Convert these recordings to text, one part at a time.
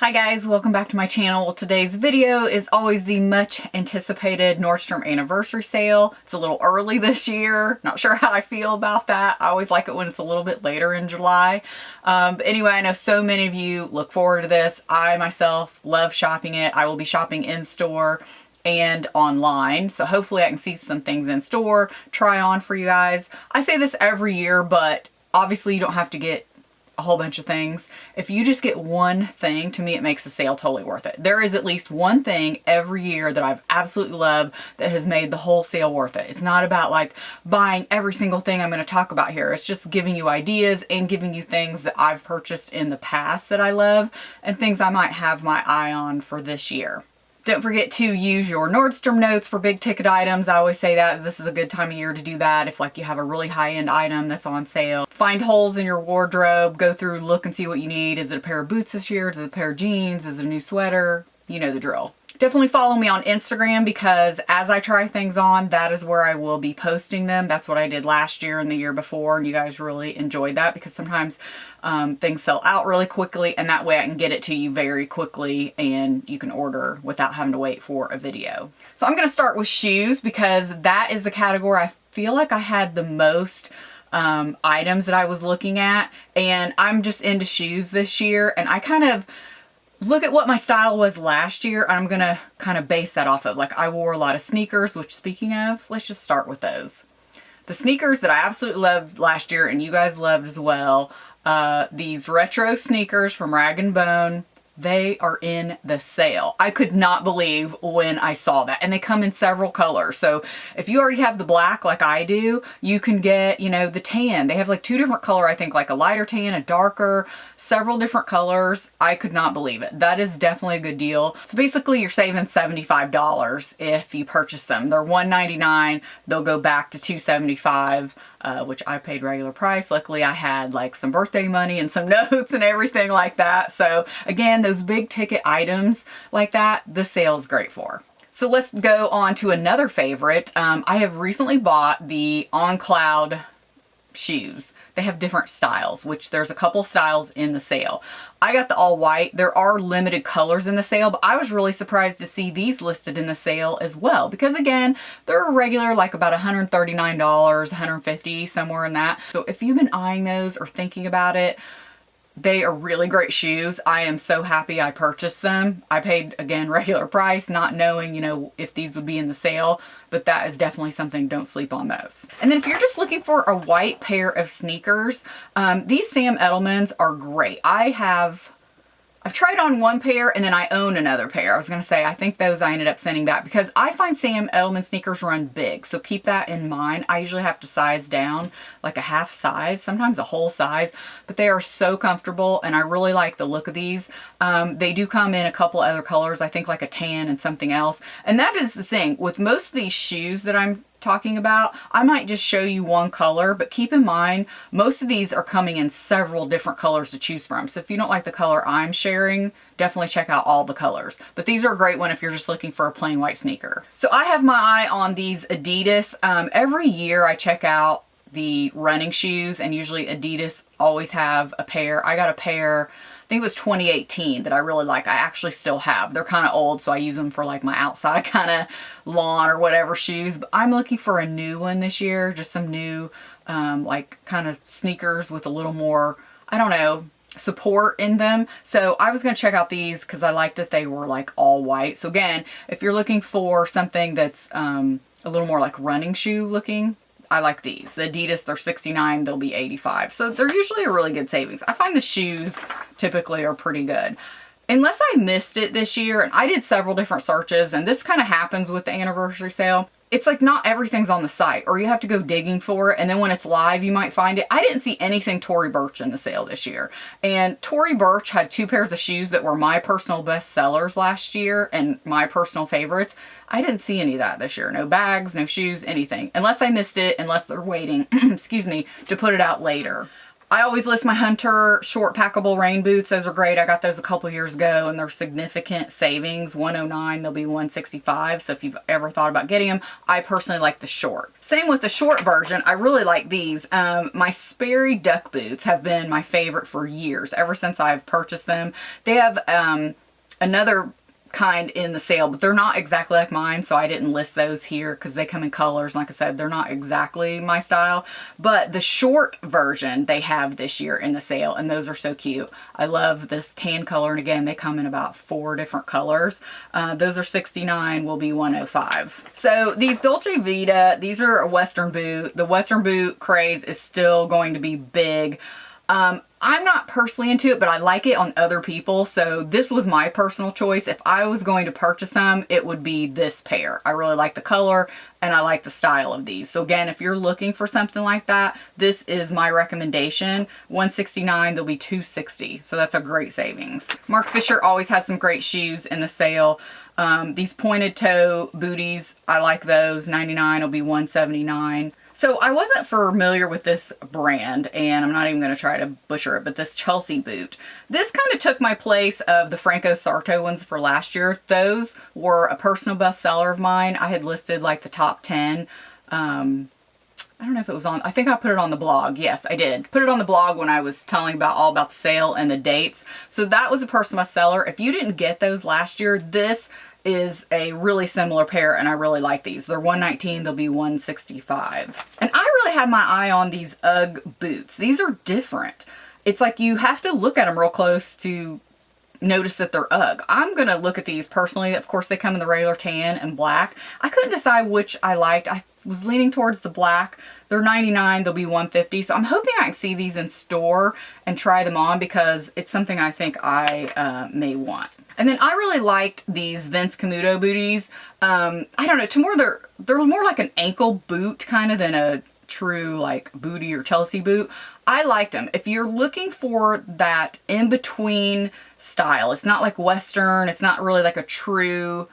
Hi guys, welcome back to my channel. Today's video is always the much anticipated Nordstrom anniversary sale. It's a little early this year. Not sure how I feel about that. I always like it when it's a little bit later in July. But anyway, I know so many of you look forward to this. I myself love shopping it. I will be shopping in store and online. So hopefully I can see some things in store, try on for you guys. I say this every year, but obviously you don't have to get a whole bunch of things. If you just get one thing, to me it makes the sale totally worth it. There is at least one thing every year that I've absolutely loved that has made the whole sale worth it. It's not about like buying every single thing I'm going to talk about here. It's just giving you ideas and giving you things that I've purchased in the past that I love and things I might have my eye on for this year. Don't forget to use your Nordstrom notes for big ticket items. I always say that this is a good time of year to do that if like you have a really high-end item that's on sale. Find holes in your wardrobe, go through, look and see what you need. Is it a pair of boots this year? Is it a pair of jeans? Is it a new sweater? You know the drill. Definitely follow me on Instagram because as I try things on, that is where I will be posting them. That's what I did last year and the year before, and you guys really enjoyed that because sometimes things sell out really quickly, and that way I can get it to you very quickly and you can order without having to wait for a video. So I'm going to start with shoes because that is the category I feel like I had the most items that I was looking at, and I'm just into shoes this year, and I kind of look at what my style was last year, and I'm gonna kind of base that off of. Like, I wore a lot of sneakers, which speaking of, let's just start with those. The sneakers that I absolutely loved last year, and you guys loved as well, these retro sneakers from Rag & Bone, they are in the sale. I could not believe when I saw that. And they come in several colors. So if you already have the black like I do, you can get, you know, the tan. They have like two different color, I think, like a lighter tan, a darker, several different colors. I could not believe it. That is definitely a good deal. So basically you're saving $75 if you purchase them. They're $199. They'll go back to $275. Which I paid regular price. Luckily I had like some birthday money and some notes and everything like that. So again, those big ticket items like that, the sale's great for. So let's go on to another favorite. I have recently bought the On Cloud shoes. They have different styles, which there's a couple styles in the sale. I got the all white. There are limited colors in the sale, but I was really surprised to see these listed in the sale as well, because again, they're a regular like about $139, $150, somewhere in that. So if you've been eyeing those or thinking about it, they are really great shoes. I am so happy I purchased them. I paid, again, regular price, not knowing, you know, if these would be in the sale, but that is definitely something, don't sleep on those. And then if you're just looking for a white pair of sneakers, these Sam Edelmans are great. I've tried on one pair and then I own another pair. I was going to say, I think those I ended up sending back because I find Sam Edelman sneakers run big. So keep that in mind. I usually have to size down like a half size, sometimes a whole size, but they are so comfortable and I really like the look of these. They do come in a couple other colors, I think like a tan and something else. And that is the thing with most of these shoes that I'm talking about, I might just show you one color, but keep in mind most of these are coming in several different colors to choose from. So if you don't like the color I'm sharing, definitely check out all the colors. But these are a great one if you're just looking for a plain white sneaker. So I have my eye on these Adidas. Every year I check out the running shoes, and usually Adidas always have a pair. I got a pair, I think it was 2018, that I really like. I actually still have. They're kind of old, so I use them for like my outside kind of lawn or whatever shoes. But I'm looking for a new one this year, just some new like kind of sneakers with a little more, I don't know, support in them. So I was going to check out these because I liked that they were like all white. So again, if you're looking for something that's a little more like running shoe looking, I like these. The Adidas, they're $69, they'll be $85. So they're usually a really good savings. I find the shoes typically are pretty good. Unless I missed it this year, and I did several different searches, and this kind of happens with the anniversary sale. It's like not everything's on the site, or you have to go digging for it, and then when it's live, you might find it. I didn't see anything Tory Burch in the sale this year. And Tory Burch had two pairs of shoes that were my personal best sellers last year and my personal favorites. I didn't see any of that this year. No bags, no shoes, anything. Unless I missed it, unless they're waiting, excuse me, to put it out later. I always list my Hunter short packable rain boots. Those are great. I got those a couple years ago and they're significant savings. 109, they'll be 165. So if you've ever thought about getting them, I personally like the short. Same with the short version. I really like these. My Sperry duck boots have been my favorite for years, ever since I've purchased them. They have another kind in the sale, but they're not exactly like mine, so I didn't list those here because they come in colors. Like I said, they're not exactly my style, but the short version they have this year in the sale, and those are so cute. I love this tan color, and again, they come in about 4 different colors. Those are 69, will be 105. So these Dolce Vita, these are a Western boot. The Western boot craze is still going to be big. I'm not personally into it, but I like it on other people. So this was my personal choice. If I was going to purchase them, it would be this pair. I really like the color and I like the style of these. So again, if you're looking for something like that, this is my recommendation. 169, they'll be 260. So that's a great savings. Mark Fisher always has some great shoes in the sale. These pointed toe booties, I like those. 99 will be 179. So I wasn't familiar with this brand, and I'm not even going to try to butcher it, but this Chelsea boot. This kind of took my place of the Franco Sarto ones for last year. Those were a personal bestseller of mine. I had listed like the top 10. I don't know if it was on, I think I put it on the blog. Yes, I did. Put it on the blog when I was telling about all about the sale and the dates. So that was a personal bestseller. If you didn't get those last year, this is a really similar pair and I really like these. They're 119, they'll be 165. And I really had my eye on these UGG boots. These are different. It's like you have to look at them real close to notice that they're UGG. I'm gonna look at these personally. Of course, they come in the regular tan and black. I couldn't decide which I liked. I was leaning towards the black. They're 99, they'll be 150. So I'm hoping I can see these in store and try them on because it's something I think I may want. And then I really liked these Vince Camuto booties. I don't know, to more they're more like an ankle boot kind of than a true like booty or Chelsea boot. I liked them. If you're looking for that in-between style, it's not like Western, it's not really like a true,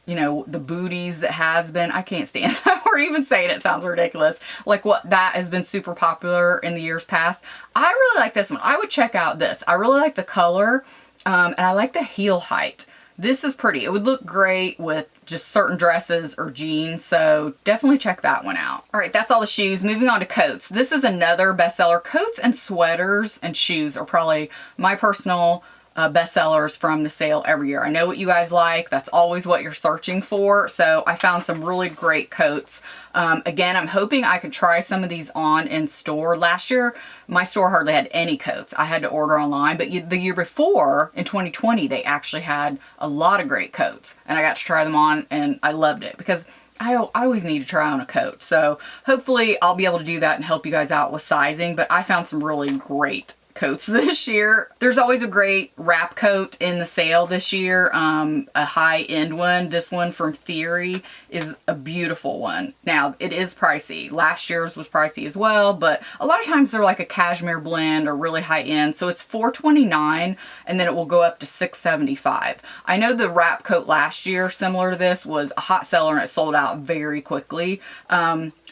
you know, the booties that has been, I can't stand that or even saying it sounds ridiculous, like what that has been super popular in the years past. I really like this one. I would check out this. I really like the color. And I like the heel height. This is pretty. It would look great with just certain dresses or jeans, so definitely check that one out. All right, that's all the shoes. Moving on to coats. This is another bestseller. Coats and sweaters and shoes are probably my personal bestsellers from the sale every year. I know what you guys like. That's always what you're searching for. So I found some really great coats. Again, I'm hoping I could try some of these on in store. Last year, my store hardly had any coats. I had to order online, but the year before, in 2020, they actually had a lot of great coats. And I got to try them on and I loved it because I always need to try on a coat. So hopefully I'll be able to do that and help you guys out with sizing, but I found some really great coats this year. There's always a great wrap coat in the sale this year, a high-end one. This one from Theory is a beautiful one. Now, it is pricey. Last year's was pricey as well, but a lot of times they're like a cashmere blend or really high-end. So it's $429 and then it will go up to $675. I know the wrap coat last year, similar to this, was a hot seller and it sold out very quickly.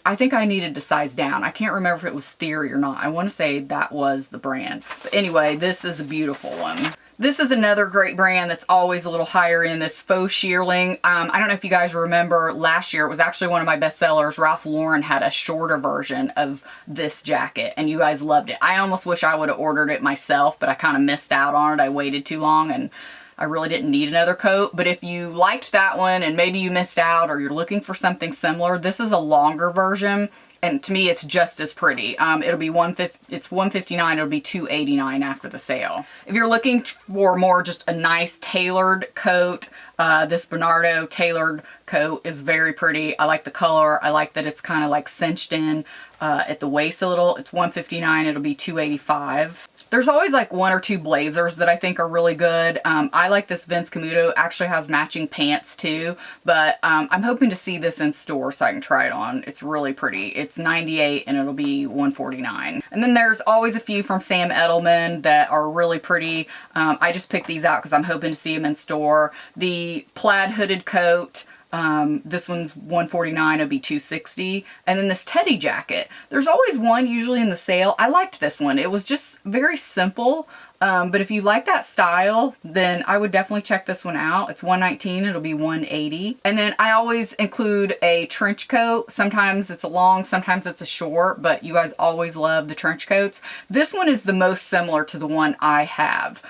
I think I needed to size down. I can't remember if it was Theory or not. I want to say that was the brand. But anyway, this is a beautiful one. This is another great brand that's always a little higher in, this faux shearling. I don't know if you guys remember last year, it was actually one of my best sellers. Ralph Lauren had a shorter version of this jacket and you guys loved it. I almost wish I would have ordered it myself, but I kind of missed out on it. I waited too long and I really didn't need another coat. But if you liked that one and maybe you missed out or you're looking for something similar, this is a longer version. And to me, it's just as pretty. It'll be it's $159. It'll be $289 after the sale. If you're looking for more just a nice tailored coat, this Bernardo tailored coat is very pretty. I like the color. I like that it's kind of like cinched in at the waist a little. It's $159. It'll be $285. There's always like one or two blazers that I think are really good. I like this Vince Camuto. Actually has matching pants too, but I'm hoping to see this in store so I can try it on. It's really pretty. It's $98 and it'll be $149. And then there's always a few from Sam Edelman that are really pretty. I just picked these out because I'm hoping to see them in store. The plaid hooded coat, This one's $149, it'll be $260. And then this teddy jacket. There's always one usually in the sale. I liked this one. It was just very simple. But if you like that style, then I would definitely check this one out. It's $119, it'll be $180. And then I always include a trench coat. Sometimes it's a long, sometimes it's a short, but you guys always love the trench coats. This one is the most similar to the one I have.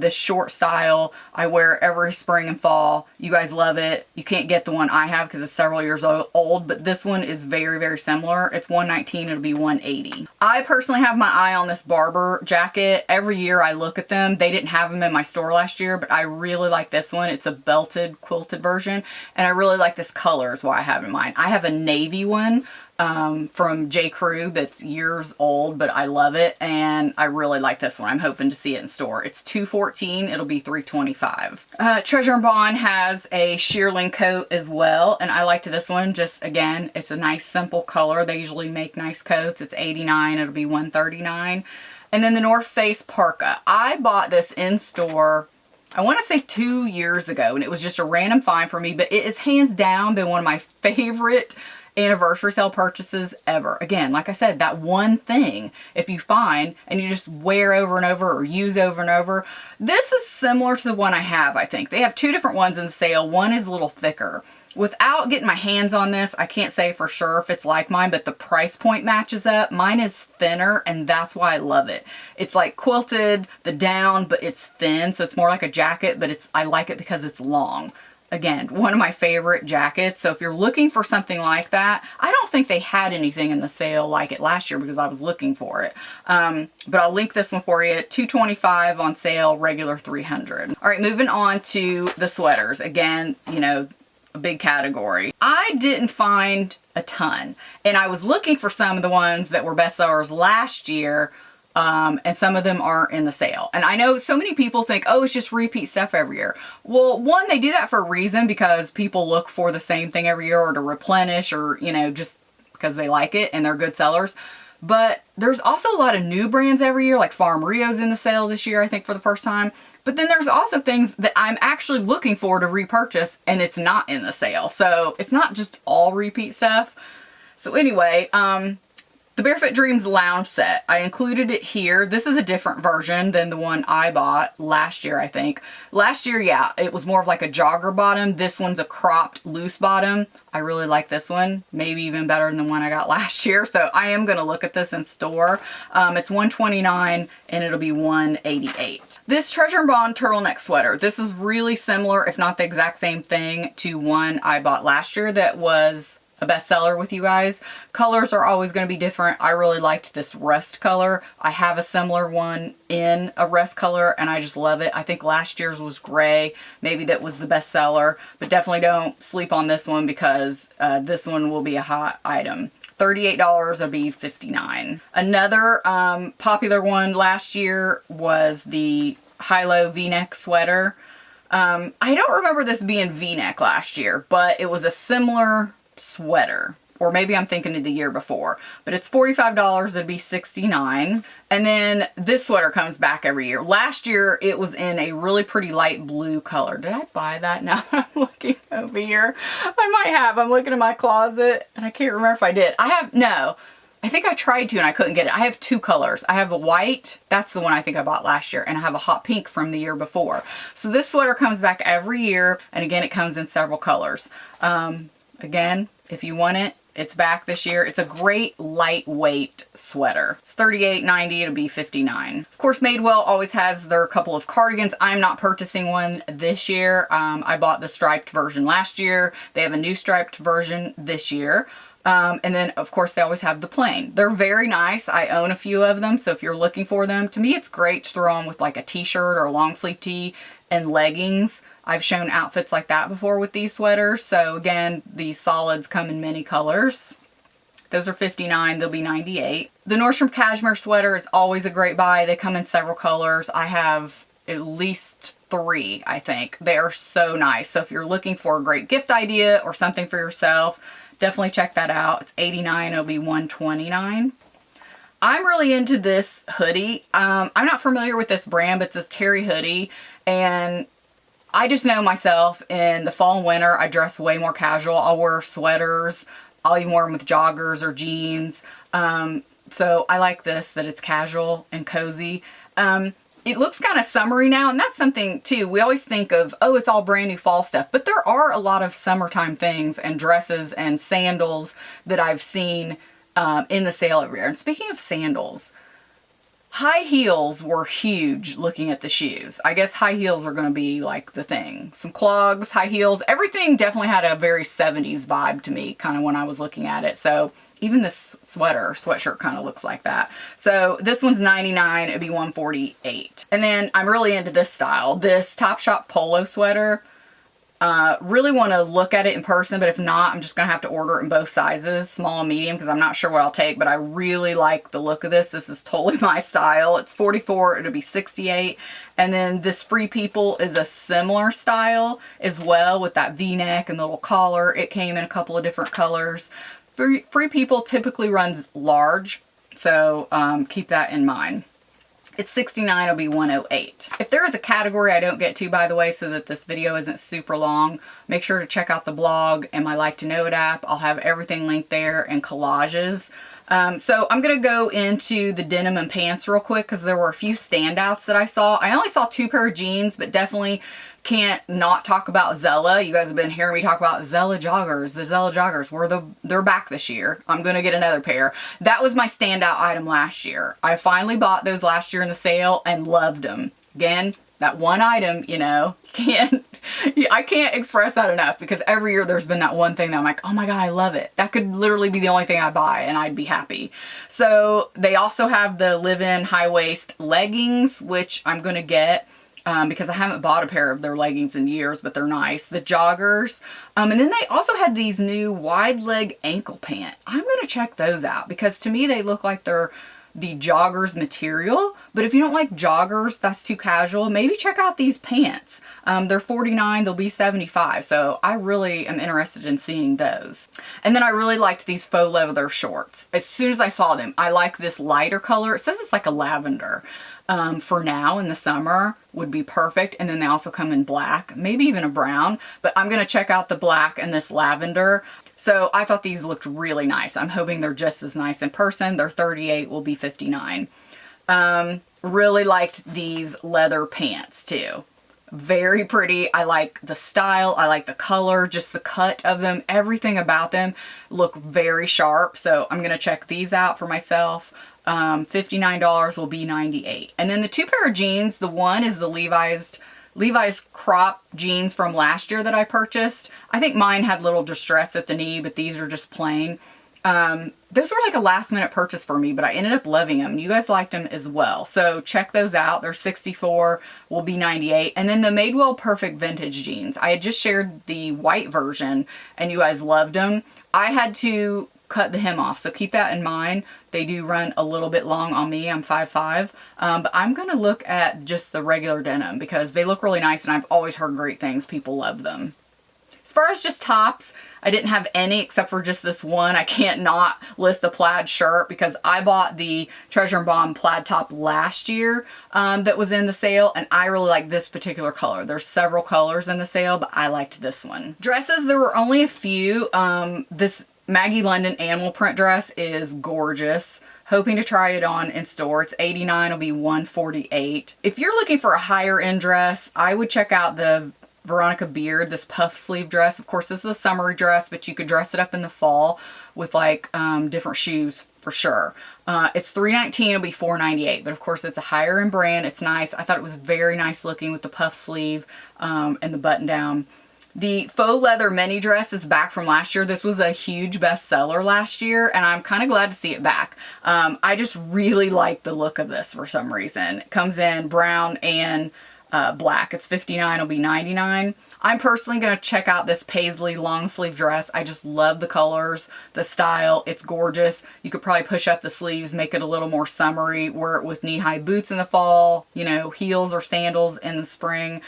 This short style, I wear every spring and fall. You guys love it. You can't get the one I have because it's several years old, but this one is very, very similar. It's $119, it'll be $180. I personally have my eye on this Barber jacket. Every year I look at them. They didn't have them in my store last year, but I really like this one. It's a belted quilted version, and I really like this color is why I have it in mind. I have a navy one from J. Crew that's years old, but I love it, and I really like this one. I'm hoping to see it in store. It's $214, it'll be $325. Treasure & Bond has a shearling coat as well, and I liked this one. Just again, it's a nice simple color. They usually make nice coats. It's $89, it'll be $139. And then the North Face parka. I bought this in store, I want to say 2 years ago, and it was just a random find for me, but it is hands down been one of my favorite anniversary sale purchases ever. Again, like I said, that one thing, if you find and you just wear over and over or use over and over. This is similar to the one I have, I think. They have two different ones in the sale. One is a little thicker. Without getting my hands on this, I can't say for sure if it's like mine, but the price point matches up. Mine is thinner, and that's why I love it. It's like quilted, the down, but it's thin, so it's more like a jacket, but I like it because it's long. Again, one of my favorite jackets. So if you're looking for something like that, I don't think they had anything in the sale like it last year because I was looking for it. But I'll link this one for you. $225 on sale, regular $300. All right, moving on to the sweaters. Again, you know, a big category. I didn't find a ton, and I was looking for some of the ones that were bestsellers last year. And some of them aren't in the sale. And I know so many people think, oh, it's just repeat stuff every year. Well, one, they do that for a reason because people look for the same thing every year or to replenish or, you know, just because they like it and they're good sellers. But there's also a lot of new brands every year, like Farm Rio's in the sale this year, I think, for the first time. But then there's also things that I'm actually looking for to repurchase and it's not in the sale. So it's not just all repeat stuff. So anyway, the Barefoot Dreams lounge set, I included it here. This is a different version than the one I bought last year, I think. Last year, yeah, it was more of like a jogger bottom. This one's a cropped loose bottom. I really like this one, maybe even better than the one I got last year. So I am gonna look at this in store. It's $129 and it'll be $188. This Treasure & Bond turtleneck sweater. This is really similar, if not the exact same thing, to one I bought last year that was a bestseller with you guys. Colors are always going to be different. I really liked this rust color. I have a similar one in a rust color and I just love it. I think last year's was gray. Maybe that was the bestseller, but definitely don't sleep on this one because this one will be a hot item. $38 will be $59. Another popular one last year was the high-low V-neck sweater. I don't remember this being V-neck last year, but it was a similar sweater, or maybe I'm thinking of the year before, but it's $45, it'd be $69. And then this sweater comes back every year. Last year it was in a really pretty light blue color. Did I buy that? Now I'm looking over here. I might have. I'm looking in my closet and I can't remember if I did. No, I think I tried to and I couldn't get it. I have two colors. I have a white, that's the one I think I bought last year, and I have a hot pink from the year before. So this sweater comes back every year, and again, it comes in several colors. Again, if you want it, it's back this year. It's a great lightweight sweater. It's $38.90, it'll be $59. Of course, Madewell always has their couple of cardigans. I'm not purchasing one this year. I bought the striped version last year. They have a new striped version this year. And then, of course, they always have the plain. They're very nice. I own a few of them, so if you're looking for them, to me, it's great to throw on with like a t-shirt or a long sleeve tee and leggings. I've shown outfits like that before with these sweaters. So again, these solids come in many colors. Those are $59, they'll be $98. The Nordstrom cashmere sweater is always a great buy. They come in several colors. I have at least 3, I think. They are so nice. So if you're looking for a great gift idea or something for yourself, definitely check that out. It's $89, it'll be $129. I'm really into this hoodie. I'm not familiar with this brand, but it's a terry hoodie, and I just know myself, in the fall and winter, I dress way more casual. I'll wear sweaters. I'll even wear them with joggers or jeans. So I like this, that it's casual and cozy. It looks kind of summery now, and that's something too. We always think of, oh, it's all brand new fall stuff, but there are a lot of summertime things and dresses and sandals that I've seen in the sale every year. And speaking of sandals, high heels were huge looking at the shoes. I guess high heels are going to be like the thing. Some clogs, high heels, everything definitely had a very 70s vibe to me kind of when I was looking at it. So even this sweatshirt kind of looks like that. So this one's $99, it'd be $148. And then I'm really into this style, this Topshop polo sweater. Really want to look at it in person, but if not, I'm just going to have to order it in both sizes, small and medium, because I'm not sure what I'll take, but I really like the look of this. This is totally my style. It's $44, it'll be $68. And then this Free People is a similar style as well, with that V-neck and the little collar. It came in a couple of different colors. Free People typically runs large, so keep that in mind. It's $69, it'll be $108. If there is a category I don't get to, by the way, so that this video isn't super long, make sure to check out the blog and my Like to Know It app. I'll have everything linked there and collages. So I'm going to go into the denim and pants real quick because there were a few standouts that I saw. I only saw 2 pair of jeans, but definitely can't not talk about Zella. You guys have been hearing me talk about Zella joggers. The Zella joggers they're back this year. I'm gonna get another pair. That was my standout item last year. I finally bought those last year in the sale and loved them. Again, that one item, you know, I can't express that enough, because every year there's been that one thing that I'm like, oh my God, I love it. That could literally be the only thing I buy and I'd be happy. So they also have the live-in high waist leggings, which I'm gonna get. Because I haven't bought a pair of their leggings in years, but they're nice. The joggers. And then they also had these new wide leg ankle pant. I'm going to check those out, because to me they look like they're the joggers material. But if you don't like joggers, that's too casual, maybe check out these pants. They're $49, they'll be $75. So I really am interested in seeing those. And then I really liked these faux leather shorts. As soon as I saw them, I like this lighter color. It says it's like a lavender. For now in the summer would be perfect. And then they also come in black, maybe even a brown, but I'm going to check out the black and this lavender. So I thought these looked really nice. I'm hoping they're just as nice in person. They're $38, will be $59. Really liked these leather pants too. Very pretty. I like the style. I like the color, just the cut of them. Everything about them look very sharp. So I'm going to check these out for myself. $59 will be $98. And then the 2 pair of jeans, the one is the Levi's crop jeans from last year that I purchased. I think mine had little distress at the knee, but these are just plain. Those were like a last minute purchase for me, but I ended up loving them. You guys liked them as well. So check those out. They're $64, will be $98. And then the Madewell Perfect Vintage jeans. I had just shared the white version and you guys loved them. I had to cut the hem off, so keep that in mind. They do run a little bit long on me. I'm 5'5", but I'm going to look at just the regular denim because they look really nice and I've always heard great things. People love them. As far as just tops, I didn't have any except for just this one. I can't not list a plaid shirt because I bought the Treasure and Bomb plaid top last year that was in the sale, and I really like this particular color. There's several colors in the sale, but I liked this one. Dresses, there were only a few. This Maggie London animal print dress is gorgeous. Hoping to try it on in store. It's $89, it'll be $148. If you're looking for a higher end dress, I would check out the Veronica Beard, this puff sleeve dress. Of course, this is a summery dress, but you could dress it up in the fall with like different shoes for sure. It's $319, it'll be $498, but of course it's a higher end brand. It's nice. I thought it was very nice looking with the puff sleeve and the button down. The faux leather mini dress is back from last year. This was a huge bestseller last year, and I'm kind of glad to see it back. I just really like the look of this for some reason. It comes in brown and black. It's $59, it'll be $99. I'm personally going to check out this paisley long sleeve dress. I just love the colors, the style. It's gorgeous. You could probably push up the sleeves, make it a little more summery, wear it with knee-high boots in the fall, you know, heels or sandals in the spring.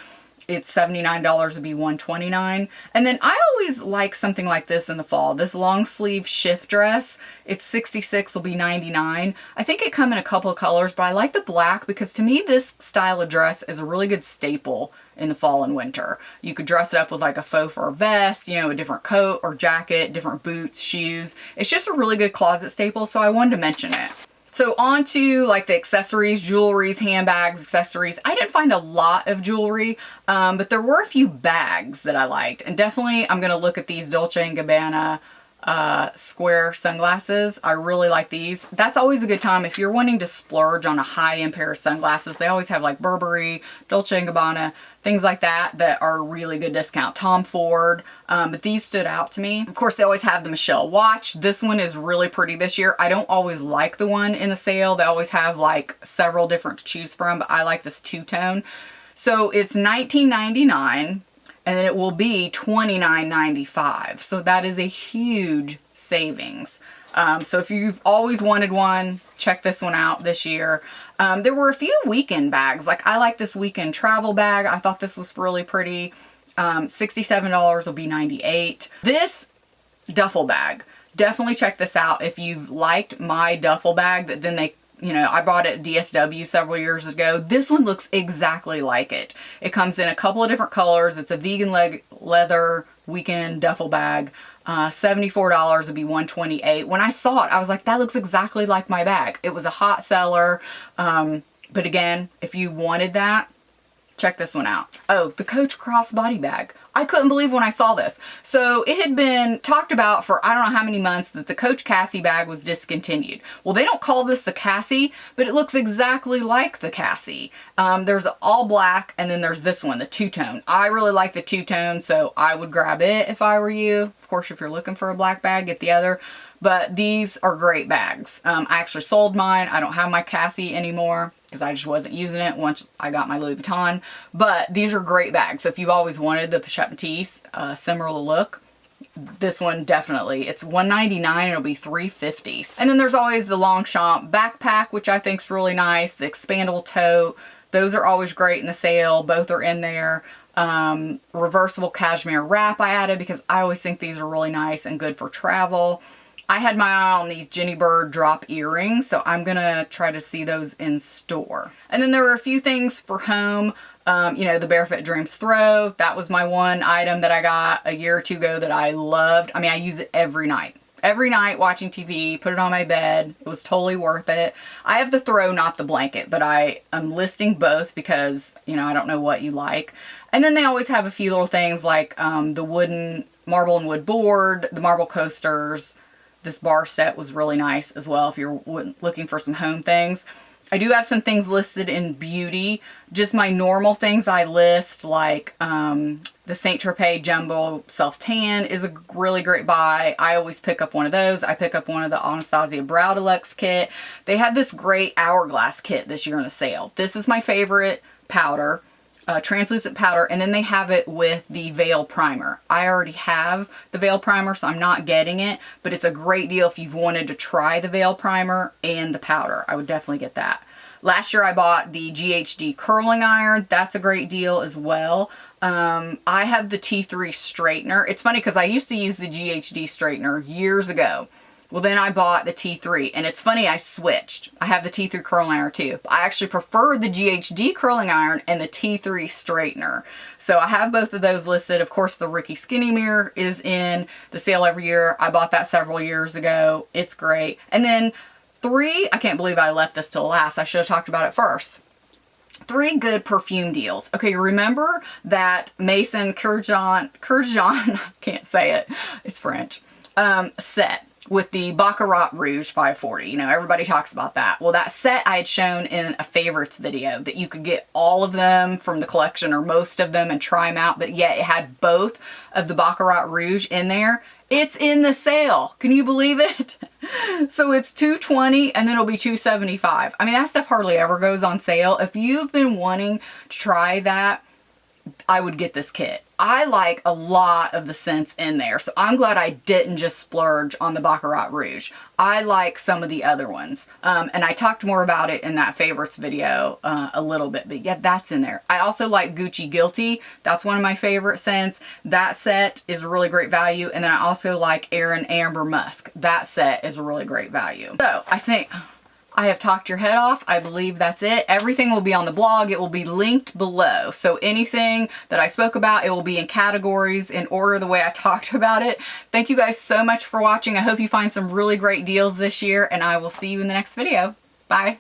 it's $79 would be $129. And then I always like something like this in the fall. This long sleeve shift dress, it's $66 will be $99. I think it come in a couple of colors, but I like the black because to me this style of dress is a really good staple in the fall and winter. You could dress it up with like a faux fur vest, you know, a different coat or jacket, different boots, shoes. It's just a really good closet staple, so I wanted to mention it. So on to like the accessories, jewelries, handbags, accessories. I didn't find a lot of jewelry, but there were a few bags that I liked. And definitely I'm going to look at these Dolce & Gabbana square sunglasses. I really like these. That's always a good time if you're wanting to splurge on a high-end pair of sunglasses. They always have like Burberry, Dolce & Gabbana, things like that that are really good discount. Tom Ford, but these stood out to me. Of course, they always have the Michelle watch. This one is really pretty this year. I don't always like the one in the sale. They always have like several different to choose from, but I like this two-tone. So it's $19.99. And then it will be $29.95. So that is a huge savings. So if you've always wanted one, check this one out this year. There were a few weekend bags. Like I like this weekend travel bag. I thought this was really pretty. $67 will be $98. This duffel bag, definitely check this out. If you've liked my duffel bag that then they, you know, I bought it at DSW several years ago. This one looks exactly like it. It comes in a couple of different colors. It's a vegan leather weekend duffel bag. $74 would be $128. When I saw it, I was like, that looks exactly like my bag. It was a hot seller. But again, if you wanted that, check this one out. Oh, the Coach crossbody bag. I couldn't believe when I saw this. So it had been talked about for I don't know how many months that the Coach Cassie bag was discontinued. Well, they don't call this the Cassie, but it looks exactly like the Cassie. There's all black and then there's this one, the two-tone. I really like the two-tone, so I would grab it if I were you. Of course, if you're looking for a black bag, get the other. But these are great bags. I actually sold mine. I don't have my Cassie anymore because I just wasn't using it once I got my Louis Vuitton. But these are great bags. So if you've always wanted the Pochette Métis, similar look, this one definitely. It's $199 and it'll be $350. And then there's always the Longchamp backpack, which I think is really nice. The expandable tote. Those are always great in the sale. Both are in there. Reversible cashmere wrap I added because I always think these are really nice and good for travel. I had my eye on these Jenny Bird drop earrings, so I'm gonna try to see those in store. And then there were a few things for home. You know, the Barefoot Dreams throw. That was my one item that I got a year or two ago that I loved. I mean, I use it every night. Every night watching TV, put it on my bed. It was totally worth it. I have the throw, not the blanket, but I am listing both because, you know, I don't know what you like. And then they always have a few little things like the wooden marble and wood board, the marble coasters. This bar set was really nice as well if you're looking for some home things. I do have some things listed in beauty. Just my normal things I list, like the Saint Tropez Jumbo Self Tan is a really great buy. I always pick up one of those. I pick up one of the Anastasia Brow Deluxe kit. They have this great Hourglass kit this year in the sale. This is my favorite powder. Translucent powder, and then they have it with the Veil Primer. I already have the Veil Primer, so I'm not getting it, but it's a great deal if you've wanted to try the Veil Primer and the powder. I would definitely get that. Last year I bought the GHD curling iron. That's a great deal as well. I have the T3 straightener. It's funny because I used to use the GHD straightener years ago. Well, then I bought the T3, and it's funny, I switched. I have the T3 curling iron too. I actually prefer the GHD curling iron and the T3 straightener. So I have both of those listed. Of course, the Ricky Skinny Mirror is in the sale every year. I bought that several years ago. It's great. And then I can't believe I left this till last. I should have talked about it first. 3 good perfume deals. Okay, remember that Maison Kurkdjian, I can't say it, it's French, set with the Baccarat Rouge 540. You know, everybody talks about that. Well, that set I had shown in a favorites video that you could get all of them from the collection or most of them and try them out, but yet it had both of the Baccarat Rouge in there. It's in the sale. Can you believe it? So it's $220 and then it'll be $275. I mean, that stuff hardly ever goes on sale. If you've been wanting to try that, I would get this kit. I like a lot of the scents in there, so I'm glad I didn't just splurge on the Baccarat Rouge. I like some of the other ones, and I talked more about it in that favorites video a little bit, but yeah, that's in there. I also like Gucci Guilty. That's one of my favorite scents. That set is a really great value, and then I also like Erin Amber Musk. That set is a really great value. So I think I have talked your head off. I believe that's it. Everything will be on the blog. It will be linked below. So anything that I spoke about, it will be in categories in order the way I talked about it. Thank you guys so much for watching. I hope you find some really great deals this year, and I will see you in the next video. Bye.